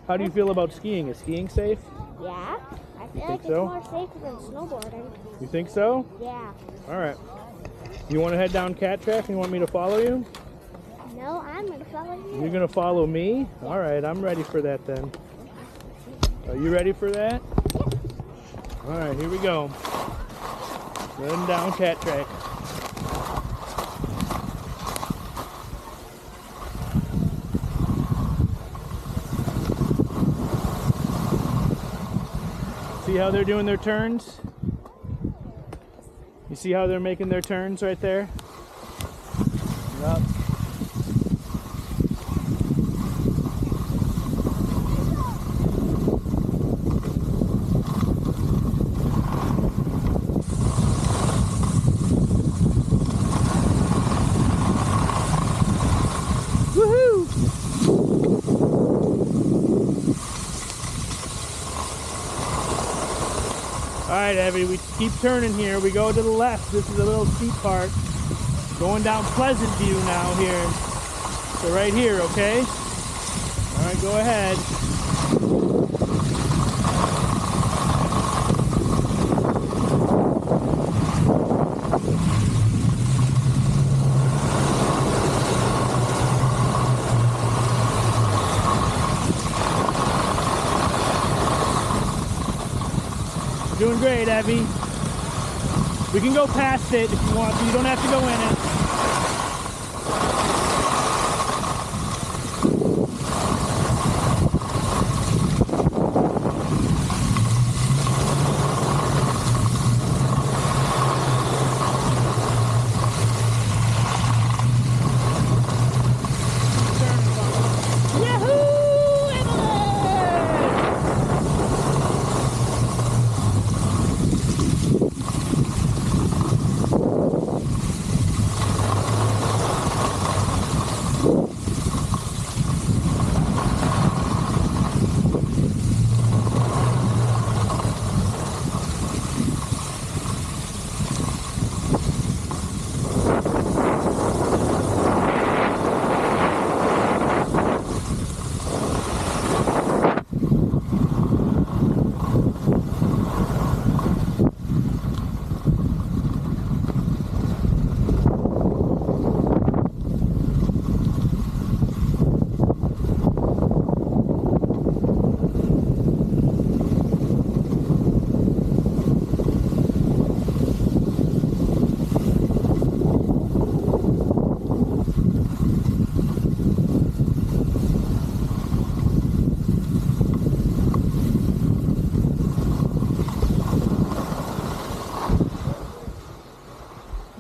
How do you feel about skiing? Is skiing safe? Yeah. I feel like it's so? more safer than snowboarding. You think so? Yeah. All right. You want to head down cat track and you want me to follow you? No, I'm going to follow you. You're going to follow me? Yeah. All right, I'm ready for that then. Are you ready for that? Yeah. All right, here we go. Running down cat track. See how they're doing their turns? You see how they're making their turns right there? Yep. Woohoo! Alright, Evie, we keep turning here. We go to the left. This is a little steep part. Going down Pleasant View now here. So right here, okay? Alright, go ahead. Doing great, Evie. We can go past it if you want to. You don't have to go in it.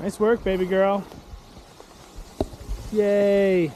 Nice work, baby girl. Yay.